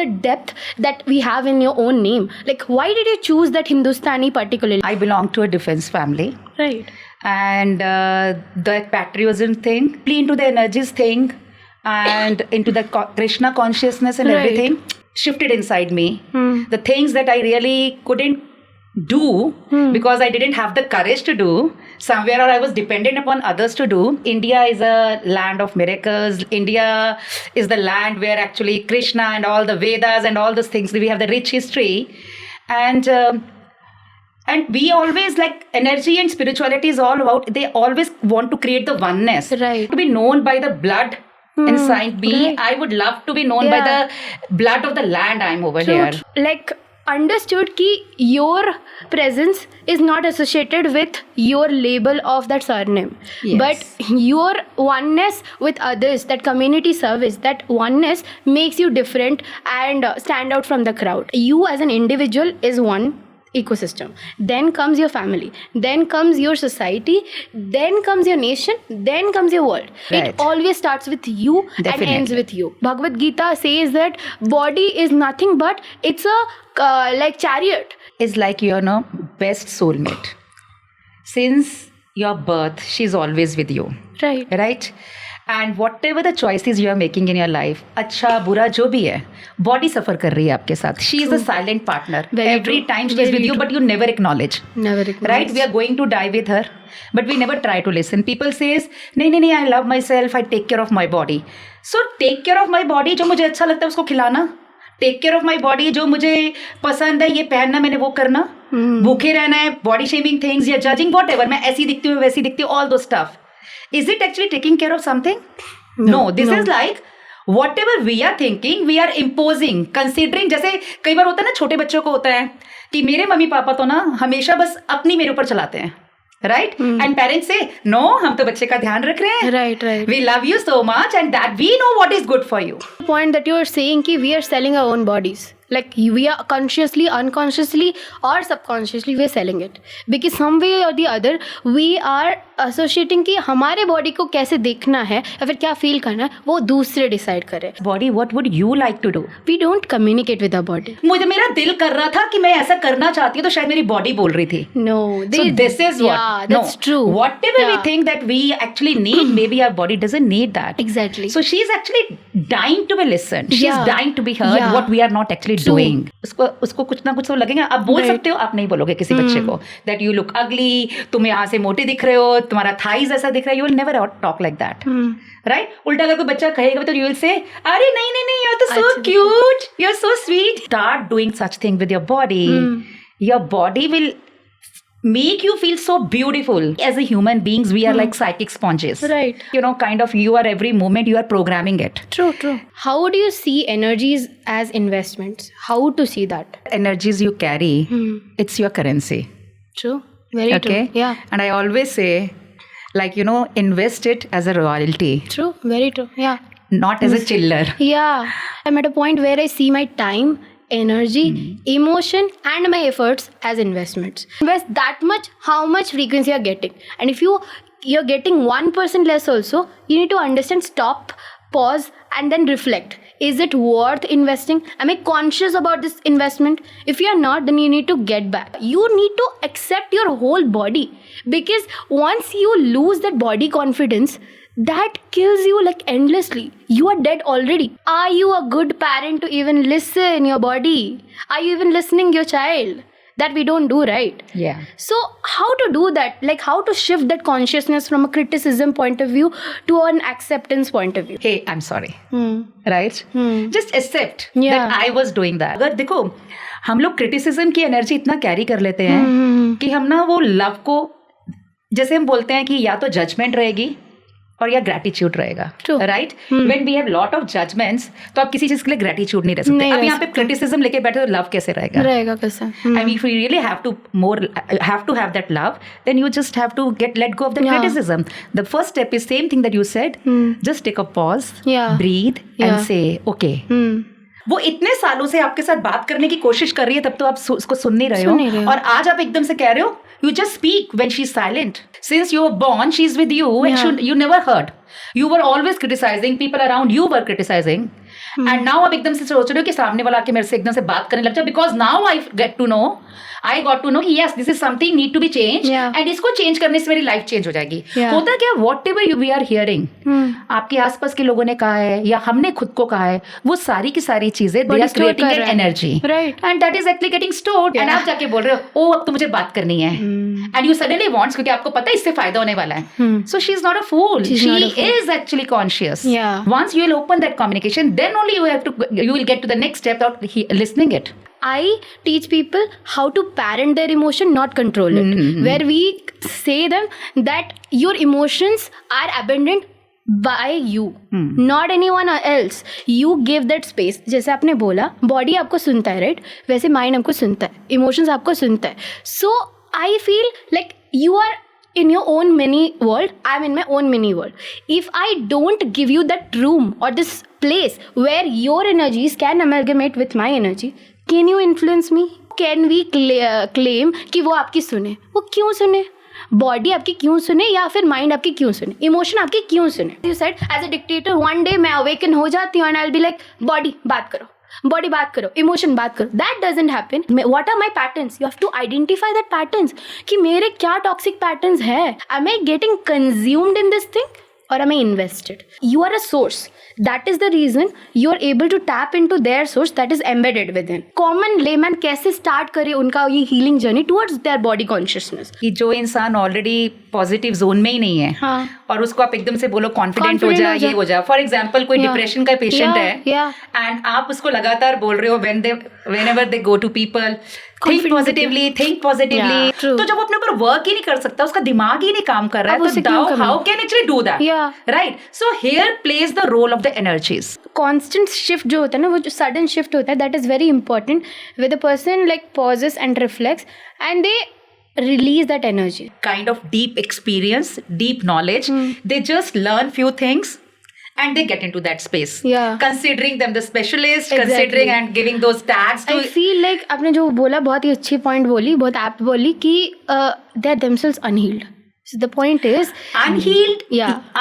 the depth that we have in your own name. Like, why did you choose that Hindustani particularly? I belong to a defense family. Right. And that patriotism thing, into the energies thing, and into the Krishna consciousness and everything shifted inside me. The things that I really couldn't do because I didn't have the courage to do somewhere, or I was dependent upon others to do. India is a land of miracles. India is the land where actually Krishna and all the Vedas and all those things, we have the rich history. And we always, like, energy and spirituality is all about, they always want to create the oneness. Right. To be known by the blood inside me. Right. I would love to be known by the blood of the land I'm over here. Like, understood ki your presence is not associated with your label of that surname. Yes. But your oneness with others, that community service, that oneness makes you different and stand out from the crowd. You as an individual is one ecosystem. Then comes your family. Then comes your society. Then comes your nation. Then comes your world. Right. It always starts with you. Definitely. And ends with you. Bhagavad Gita says that body is nothing but it's a like chariot. Is like your best soulmate. Since your birth, she's always with you. Right. Right? And whatever the choices you are making in your life, अच्छा बुरा जो भी है, body suffer कर रही है आपके साथ. She is a silent partner. Every time she is with you, but you never acknowledge. Never acknowledge. Right? We are going to die with her, but we never try to listen. People says, नहीं, I love myself, I take care of my body. So take care of my body, जो मुझे अच्छा लगता है उसको खिलाना. Take care of my body, जो मुझे पसंद है ये पहनना, मैंने वो करना. भूखे रहना है, बॉडी शेमिंग थिंग्स या जजिंग वॉट एवर, मैं ऐसी दिखती हूँ वैसी दिखती हूँ, ऑल दो stuff. Is it actually taking care of something? No. This is like whatever we are thinking, we are imposing, considering. जैसे कई बार होता है ना, छोटे बच्चों को होता है कि मेरे मम्मी पापा तो ना हमेशा बस अपनी मेरे ऊपर चलाते हैं. Right? And parents say, no, हम तो बच्चे का ध्यान रख रहे हैं. Right. We love you so much and that we know what is good for you. The point that you are saying कि we are selling our own bodies. Like, we are consciously, unconsciously or subconsciously we are selling it. Because some way or the other we are associating कि हमारे body को कैसे देखना है या फिर क्या feel करना है वो दूसरे decide करें. Body, what would you like to do? We don't communicate with our body. मुझे मेरा दिल कर रहा था कि मैं ऐसा करना चाहती हूँ, तो शायद मेरी body बोल रही थी. No. So this is what. Yeah, that's true. Whatever we think that we actually need, maybe our body doesn't need that. Exactly. So she's actually dying to be listened. She's dying to be heard. Yeah. What we are not actually doing. उसको कुछ ना कुछ तो लगेगा. आप बोल सकते हो, आप नहीं बोलोगे किसी बच्चे को that you look ugly, तुम यहाँ से मोटे दिख रहे हो, तुम्हारा thighs ऐसा दिख रहा है. You will never talk like that. Right? उल्टा अगर कोई बच्चा कहेगा तो you will say, अरे नहीं, you're तो so cute, you're so sweet. Start doing such thing with your body. Your body will make you feel so beautiful. As a human beings, we are like psychic sponges. Right. Kind of, you are every moment you are programming it. True. How do you see energies as investments? How to see that? Energies you carry, it's your currency. True. Very okay? true. Yeah. And I always say, like, invest it as a royalty. True. Very true. Yeah. Not as a chiller. Yeah. I'm at a point where I see my time, energy, emotion and my efforts as investments. Invest that much, how much frequency you're getting. And if you're getting 1% less also, you need to understand, stop, pause and then reflect. Is it worth investing? Am I conscious about this investment? If you're not, then you need to get back. You need to accept your whole body, because once you lose that body confidence, that kills you like endlessly. You are dead already. Are you a good parent to even listen your body? Are you even listening your child? That we don't do, right? Yeah. So how to do that? Like, how to shift that consciousness from a criticism point of view to an acceptance point of view? Hey, I'm sorry. Right? Just accept that I was doing that. अगर देखो, हम लोग criticism की energy इतना carry कर लेते हैं कि हम ना वो love को, जैसे हम बोलते हैं कि या तो judgment रहेगी और या ग्रेटिट्यूड रहेगा. Right? When we have lot of judgements, तो आप किसी चीज के लिए ग्रेटिट्यूड नहीं रह सकते. अब यहाँ पे क्रिटिसिज्म लेके बैठे तो लव कैसे रहेगा कैसे? I mean if you really have to have that love, then you just have to let go of the criticism. The first step is same thing that you said, just take a pause, breathe and say okay. वो इतने सालों से आपके साथ बात करने की कोशिश कर रही है, तब तो आप उसको सुन नहीं रहे हो, और आज आप एकदम से कह रहे हो. You just speak when she's silent. Since you were born, she's with you, and you never heard. You were always criticizing. People around you were criticizing. And now आप एकदम से सोच रहे हो कि सामने वाला आके मेरे से एकदम से बात करने लग जाए, because now I got to know yes this is something need to be change, and इसको चेंज करने से मेरी लाइफ चेंज हो जाएगी. होता क्या, whatever we are hearing, आपके आसपास के लोगों ने कहा है या हमने खुद को कहा है, वो सारी की सारी चीजें they are creating an energy, and that is actually getting stored. And आप जाके बोल रहे हो, ओ अब तो मुझे बात करनी है, एंड यू सडनली वांट्स, क्योंकि आपको पता है इससे फायदा होने वाला है. So she is not a fool, she is actually conscious. Once you will open that communication, then only you will get to the next step of listening it. I teach people how to parent their emotion, not control it. Where we say them that your emotions are abundant by you, not anyone else. You give that space. जैसे आपने बोला, body आपको सुनता है, right? वैसे mind आपको सुनता है, emotions आपको सुनता है. So I feel like you are in your own mini world, I'm in my own mini world. If I don't give you that room or this place where your energies can amalgamate with my energy, can you influence me? Can we claim कि वो आपकी सुने? वो क्यों सुने? Body आपकी क्यों सुने या फिर माइंड आपकी क्यों सुने, इमोशन आपकी क्यों सुने? You said as a dictator one day मैं अवेकन हो जाती हूँ and I will be like body बात करो, बॉडी बात करो, इमोशन बात करो. That doesn't happen. What are my patterns? You have to identify that patterns कि मेरे क्या टॉक्सिक पैटर्न्स है. Am I getting consumed in this thing or am I invested? You are a source. That is the reason you are able to tap into their source that is embedded within. Common layman कैसे start करे उनका ये healing journey towards their body consciousness? कि जो इंसान already positive zone में ही नहीं है, हाँ. और उसको आप एकदम से बोलो कॉन्फिडेंट हो जा, ये हो जा. फॉर एग्जाम्पल कोई डिप्रेशन का पेशेंट है एंड आप उसको लगातार बोल रहे हो whenever they go to people, think positively, तो जब अपने ऊपर वर्क ही नहीं कर सकता, उसका दिमाग ही नहीं काम कर रहा है, तो how can actually do that? Right? So here plays the role of the energies. Constant shift जो होता है ना, वो जो sudden shift होता है, that is very important. Where the person like pauses and reflects and they release that energy. Kind of deep experience, deep knowledge. They just learn few things and they get into that space. Considering them the specialist, considering and giving those tags to... I feel like आपने जो बोला बहुत ही अच्छी point बोली, बहुत apt बोली कि they are themselves unhealed. So the point is unhealed.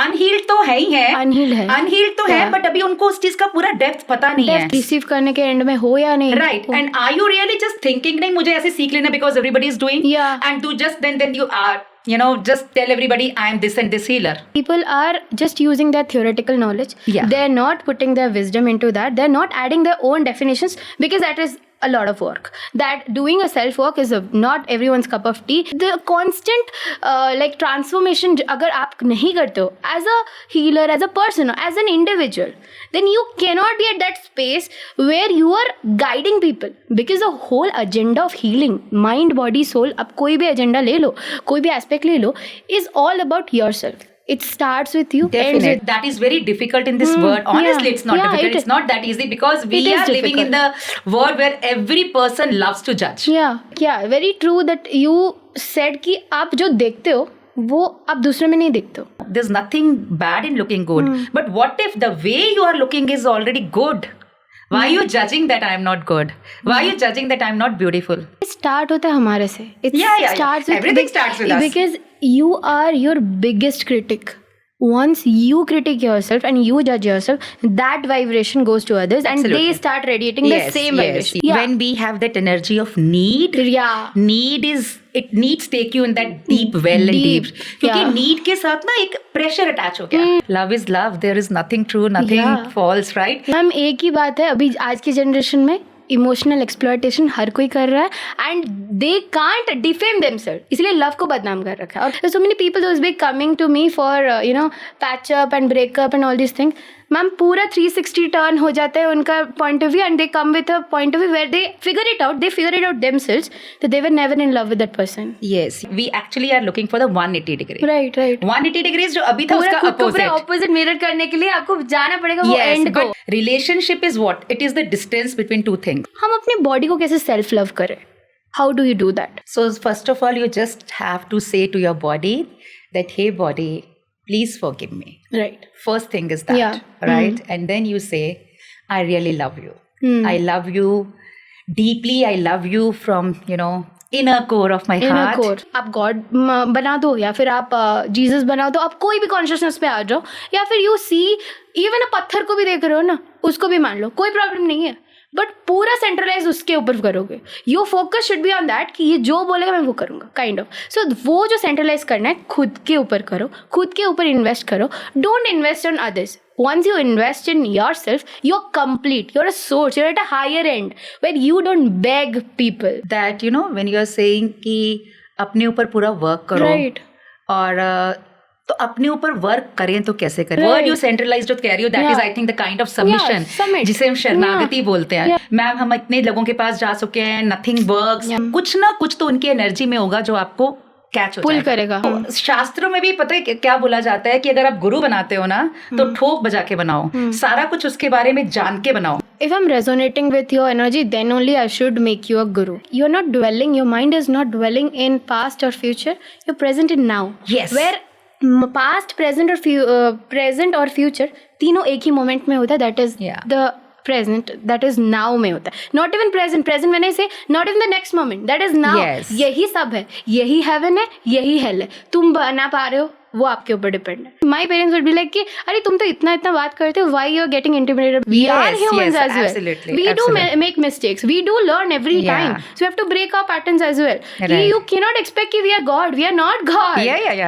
Unhealed तो है ही है. Unhealed तो है, but अभी उनको उस चीज का पूरा डेप्थ पता नहीं है. रिसीव करने के एंड में हो या नहीं. Right. And are you really just thinking नहीं मुझे ऐसे सीख लेना because everybody is doing? And do just then you are, you know, just tell everybody I am this and this healer. People are just using their theoretical knowledge. They're not putting their wisdom into that. They're not adding their own definitions because that is a lot of work. That doing a self work is not everyone's cup of tea. The constant like transformation अगर आप नहीं करते हो as a healer, as a person, as an individual, then you cannot be at that space where you are guiding people, because the whole agenda of healing, mind, body, soul, अब कोई भी agenda ले लो, कोई भी aspect ले लो, is all about yourself. It starts with you. Definitely. That is very difficult in this world. Honestly, it's not difficult. It's not that easy because we are living in the world where every person loves to judge. Yeah, very true that you said कि आप जो देखते हो वो आप दूसरे में नहीं देखते हो. There's nothing bad in looking good. But what if the way you are looking is already good? Why are you judging that I am not good? Why are you judging that I am not beautiful? It starts होता है हमारे से. Starts with everything starts with us. Because you are your biggest critic. Once you critique yourself and you judge yourself, that vibration goes to others. Absolutely. And they start radiating the same vibration. When we have that energy of need, need is, it needs take you in that deep well and deep. क्योंकि need के साथ ना एक pressure attach हो गया. Love is love. There is nothing true, nothing false, right? Ma'am एक ही बात है अभी आज की जनरेशन में, इमोशनल एक्सप्लॉयटेशन हर कोई कर रहा है and they can't defame themselves, इसलिए लव को बदनाम कर रखा है. और so many people who be coming to me for you know patch up and breakup and all this thing. Ma'am पूरा 360 टर्न हो जाता है उनका point of view and they come with a point of view where they figure it out themselves that they were never in love with that person. Yes, we actually are looking for the 180 degree. Right 180 degrees जो अभी था उसका opposite mirror करने के लिए आपको जाना पड़ेगा वो एंड को. Relationship is what? It is the distance between two things. हम अपनी बॉडी को कैसे सेल्फ लव करें? How do you do that? So first of all, you just have to say to your body that, hey body, please forgive me. Right. First thing is that, right? And then you say, I really love you. I love you deeply. I love you from, you know, inner core of my inner heart. core. आप God बना दो या फिर आप Jesus बना दो, आप कोई भी कॉन्शियसनेस पे आ जाओ, या फिर यू सी इवन पत्थर को भी देख रहे हो ना, उसको भी मान लो, कोई प्रॉब्लम नहीं है, बट पूरा सेंट्रलाइज उसके ऊपर करोगे. Your focus should be on that कि ये जो बोलेगा मैं वो करूँगा, काइंड ऑफ. सो वो जो सेंट्रलाइज करना है खुद के ऊपर करो, खुद के ऊपर इन्वेस्ट करो. Don't invest on others. Once you invest in yourself, you're complete. You're a source. You're at a higher end where you don't beg people. That when you are saying कि अपने ऊपर पूरा वर्क करो, Right. और तो अपने ऊपर work करें तो कैसे करें? वर्ड यू सेंट्रलाइज्ड जो कह रही हो, that is I think the kind of submission जिसे हम शरणागति बोलते हैं. मैम, हम इतने लोगों के पास जा चुके हैं, नथिंग वर्क्स. कुछ ना कुछ तो उनकी एनर्जी में होगा जो आपको कैच पुल करेगा. शास्त्रों में भी पता है क्या बोला जाता है कि अगर आप गुरु बनाते हो ना तो ठोक बजा के बनाओ, सारा कुछ उसके बारे में जान के बनाओ. If I'm resonating with your energy, then only I should make you a guru. You're not dwelling, your mind is not dwelling in past or future. You're present in now. Yes. Where past, present और future तीनों एक ही moment में होता है. That is the present, that is now में होता है. Not even present when I say not even the next moment, that is now. Yes. यही सब है, यही heaven है, यही hell है. तुम बना पा रहे हो वो आपके ऊपर डिपेंड है. My parents would be like कि अरे तुम तो इतना बात करते हो, why you are getting intimidated. We are humans as well, we do make mistakes, we do learn every time, so we have to break our patterns as well. You can not expect कि we are God, we are not God.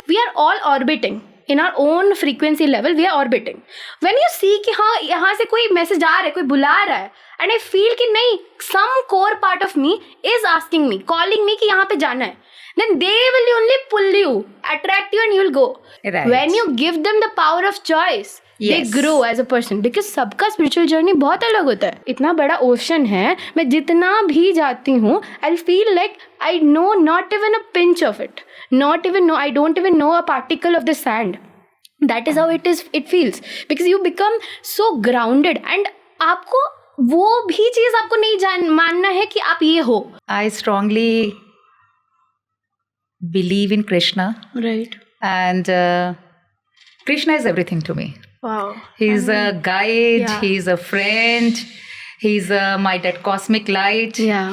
We are all orbiting in our own frequency level. We are orbiting. When you see कि हाँ यहाँ से कोई message आ रहा है, कोई बुला रहा है, and I feel कि नहीं, some core part of me is asking me, calling me कि यहाँ पे जाना है, then they will only pull you, attract you, and you'll go. Right. When you give them the power of choice, they grow as a person. Because सबका spiritual journey बहुत अलग होता है. इतना बड़ा ocean है, मैं जितना भी जाती हूँ, I'll feel like I know not even a pinch of it. I don't even know a particle of the sand. That is how it feels. Because you become so grounded, and आपको वो भी चीज आपको नहीं मानना है कि आप ये हो. I strongly believe in Krishna. Right. And Krishna is everything to me. Wow. He's a guide, he's a friend, he's my that cosmic light. Yeah.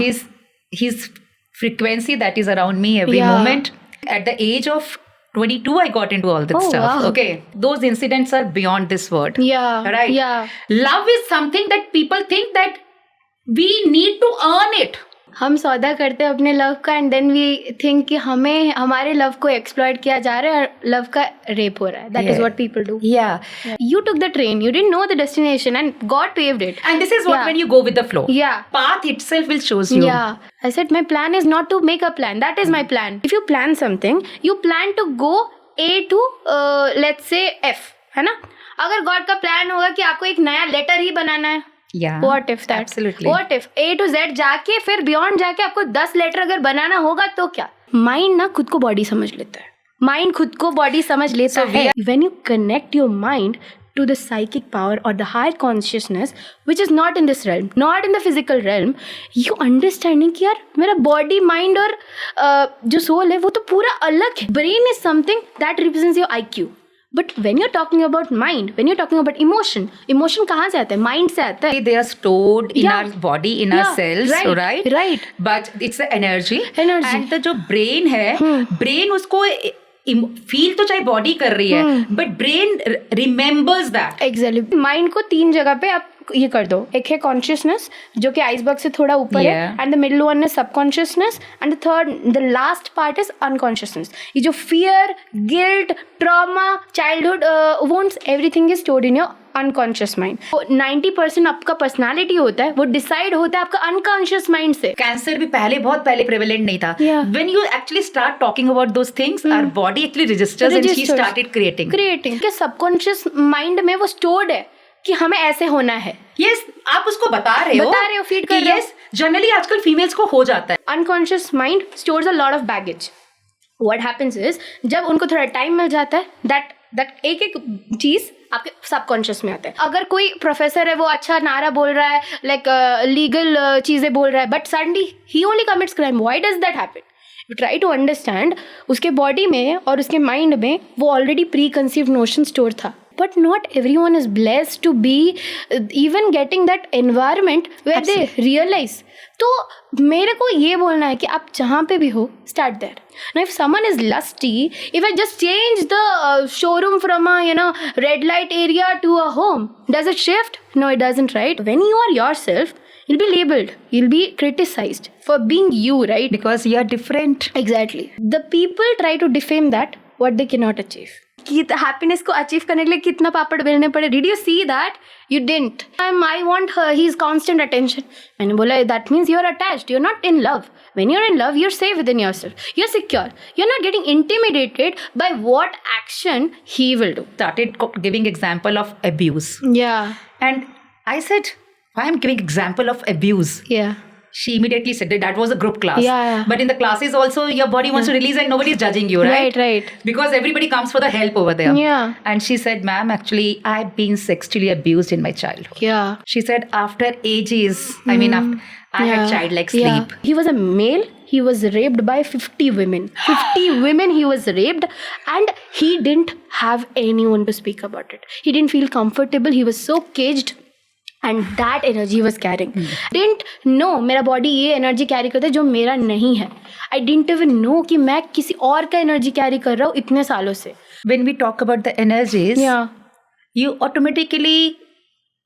He's frequency that is around me every moment. At the age of 22, I got into all this stuff. Wow. Okay. Those incidents are beyond this word. Yeah. Right? Yeah. Love is something that people think that we need to earn it. हम सौदा करते हैं अपने love का, and then we think कि हमें हमारे love को एक्सप्लॉइट किया जा रहा है और लव का रेप हो रहा है. That is what people do. You took the train, you didn't know the destination, and God paved it. And this is what when you go with the flow. Path itself will shows you. I said my plan is not to make a plan. That is my plan. If you plan something, you plan to go A to let's say F, है ना? अगर God का plan होगा कि आपको एक नया letter ही बनाना है, What if that? Absolutely. What if A to Z जाके फिर बियॉन्ड जाके आपको 10 लेटर अगर बनाना होगा तो क्या? माइंड ना खुद को बॉडी समझ लेता है. माइंड खुद को बॉडी समझ लेता है. When you connect your mind to the psychic power or the higher consciousness, which is not in this realm, not in the physical realm, you understanding कि यार मेरा body, mind और जो soul है वो तो पूरा अलग है. Brain is something that represents your IQ. But when you're talking about mind, when you're talking about emotion कहाँ से आता है? Mind से आता है. They are stored in our body, in our cells, right? Right. But it's the energy. And the जो brain है, brain उसको फील तो चाहे बॉडी कर रही है, but brain remembers that. Exactly. Mind को 3 जगह पे आप ये कर दो. एक है कॉन्शियसनेस जो कि आइसबर्ग से थोड़ा ऊपर है, and the middle one is subconsciousness, and the third, the last part is unconsciousness. ये जो fear, guilt, trauma, childhood wounds, everything is stored in your unconscious mind. 90% आपका पर्सनालिटी होता है वो डिसाइड होता है आपका अनकॉन्शियस माइंड से. कैंसर भी बहुत पहले प्रेवलेंट नहीं था. When you actually start talking about those things, our body actually registers and she started creating कि सबकॉन्शियस माइंड में वो स्टोर्ड है कि हमें ऐसे होना है. यस, आप उसको बता रहे हो, फीड कर रहे हो. यस, जनरली आजकल फीमेल्स को हो जाता है. Unconscious mind stores a lot of baggage. What happens is, जब उनको थोड़ा टाइम मिल जाता है, दैट एक चीज आपके सबकॉन्शियस में आता है. अगर कोई प्रोफेसर है वो अच्छा नारा बोल रहा है, लाइक लीगल चीजें बोल रहा है, but suddenly he only commits crime. Why does that happen? You try to understand. उसके बॉडी में और उसके माइंड में वो already preconceived notion store था. But not everyone is blessed to be even getting that environment where Absolutely. they realize. तो मेरे को ये बोलना है कि आप जहाँ पे भी हो, start there. Now, if someone is lusty, if I just change the showroom from a red light area to a home, does it shift? No, it doesn't, right? When you are yourself, you'll be labeled, you'll be criticized for being you, right? Because you are different. Exactly. The people try to defame that what they cannot achieve. कि happiness को achieve करने के लिए कितना पापड़ बेलने पड़े. Did you see that? You didn't. I want his constant attention. मैंने बोला that means you are attached, you are not in love. When you're in love, you're safe within yourself. You're secure. You're not getting intimidated by what action he will do. Started giving example of abuse. Yeah. And I said, why I'm giving example of abuse? Yeah. She immediately said that was a group class. Yeah. But in the classes also, your body wants to release and nobody's judging you, right? Right. Because everybody comes for the help over there. Yeah. And she said, ma'am, actually, I've been sexually abused in my childhood. Yeah. She said, after ages, I mean, after I had child-like sleep. Yeah. He was a male. He was raped by 50 women. 50 women he was raped, and he didn't have anyone to speak about it. He didn't feel comfortable. He was so caged. And that energy was carrying. Didn't know मेरा body ये energy carry करता है जो मेरा नहीं है. I didn't even know कि मैं किसी और का energy carry कर रहा हूँ इतने सालों से. When we talk about the energies, Yeah. you automatically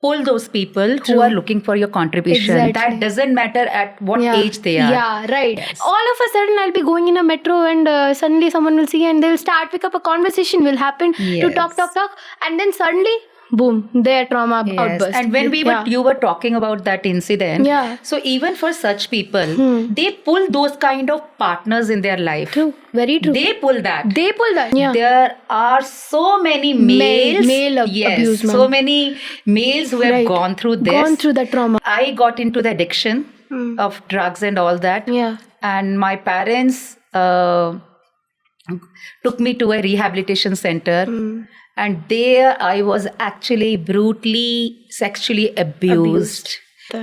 pull those people who True. are looking for your contribution. Exactly. That doesn't matter at what age they are. Yeah, right. Yes. All of a sudden, I'll be going in a metro and suddenly someone will see and they'll start pick up a conversation will happen to Yes. talk. And then suddenly, boom, their trauma outburst. And when you were talking about that incident, Yeah. so even for such people, they pull those kind of partners in their life. True, very true. They pull that. Yeah. There are so many males, Male abuse, ma'am. so many males who have Right. gone through this. Gone through the trauma. I got into the addiction of drugs and all that. Yeah. And my parents took me to a rehabilitation center. And there I was actually brutally sexually abused.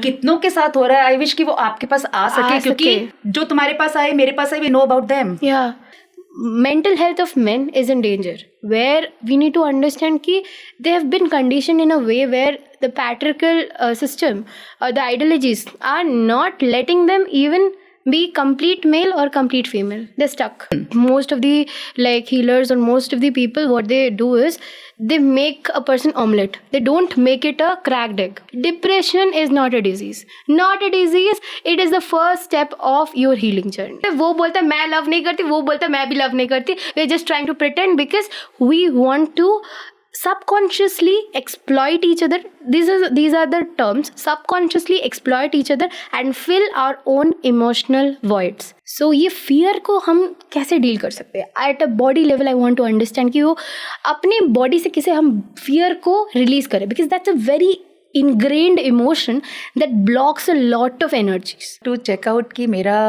कितनों के साथ हो रहा है. I wish कि वो आपके पास आ सके क्योंकि जो तुम्हारे पास आए मेरे पास आए, we know about them. Yeah. Mental health of men is in danger, where we need to understand कि they have been conditioned in a way where the patriarchal system or the ideologies are not letting them even be complete male or complete female. They're stuck. Most of the healers or most of the people, what they do is they make a person omelette. They don't make it a cracked egg. Depression is not a disease. Not a disease. It is the first step of your healing journey. वो बोलता है मैं love नहीं करती, वो बोलता है मैं भी love नहीं करती. We're just trying to pretend because we want to subconsciously exploit each other. These are the terms. Subconsciously exploit each other and fill our own emotional voids. So ये fear को हम कैसे deal कर सकते हैं? At a body level, I want to understand कि वो अपने body से कैसे हम fear को release करें, because that's a very ingrained emotion that blocks a lot of energies. To check out कि मेरा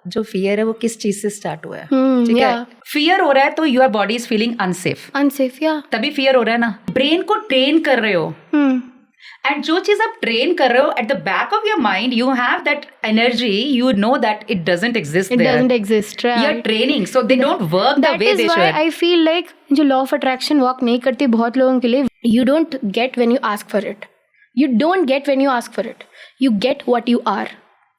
जो fear है वो किस चीज से start हुआ है. ठीक है. Yeah. Fear हो रहा है तो your body is feeling unsafe. Unsafe, yeah. तभी fear हो रहा है ना. Brain को train कर रहे हो. And जो चीज आप train कर रहे हो, at the back of your mind you have that energy. You know that it doesn't exist It there. doesn't exist, right? You're training, so they don't work the That way is they why should. I feel like जो law of attraction work नहीं करती बहुत लोगों के लिए, you don't get when you ask for it. You don't get when you ask for it. You get what you are.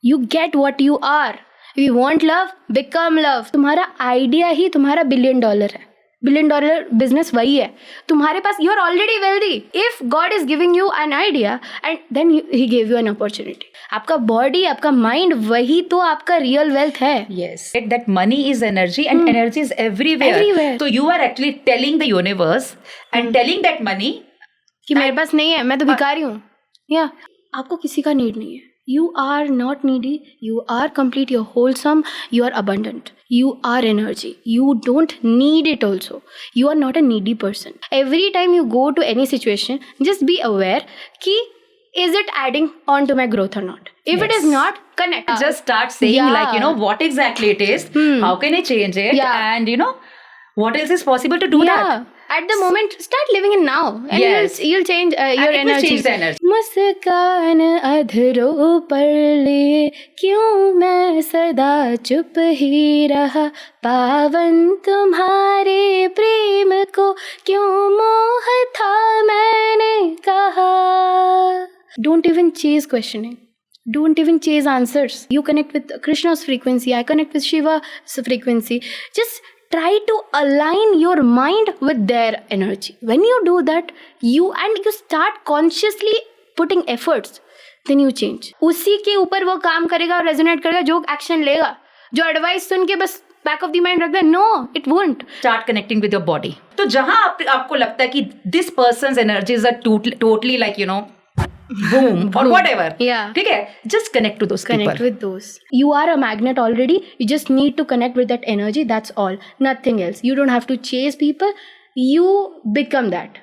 You get what you are. If you want love, become love. तुम्हारा idea ही तुम्हारा $1 billion है. $1 billion business वही है. तुम्हारे पास, you are already wealthy. If God is giving you an idea and then He gave you an opportunity. आपका body, आपका mind वही तो आपका real wealth है. Yes. That money is energy and energy is everywhere. Everywhere. So you are actually telling the universe and telling that money कि मेरे पास नहीं है, मैं तो भिखारी हूँ. या आपको किसी का नीड नहीं है. You are not needy. You are complete. You're wholesome. You are abundant. You are energy. You don't need it also. You are not a needy person. Every time you go to any situation, just be aware कि is it adding on to my growth or not? If it is not, connect. just start saying Yeah. what exactly it is, how can I change it, Yeah. and what else is possible to do that. At the moment, start living in now, and Yes. you'll change your And it will energy. change the energy. मुस्कान अधरों पर ले क्यों मैं सदा चुप ही रहा, पावन तुम्हारे प्रेम को क्यों मोह था मैंने कहा. Don't even chase questioning. Don't even chase answers. You connect with Krishna's frequency. I connect with Shiva's frequency. Just try to align your mind with their energy. When you do that, you start consciously putting efforts, then you change. उसी के ऊपर वो काम करेगा और resonate करेगा जो action लेगा. जो एडवाइस सुन के बस बैक ऑफ द माइंड रख दे, no it won't. Start connecting with your body. तो जहां आपको लगता है कि this person's energies are totally like you know boom or whatever, yeah, ठीक है, just connect to those connect people. with those. You are a magnet already. You just need to connect with that energy. That's all. Nothing else. You don't have to chase people. You become that.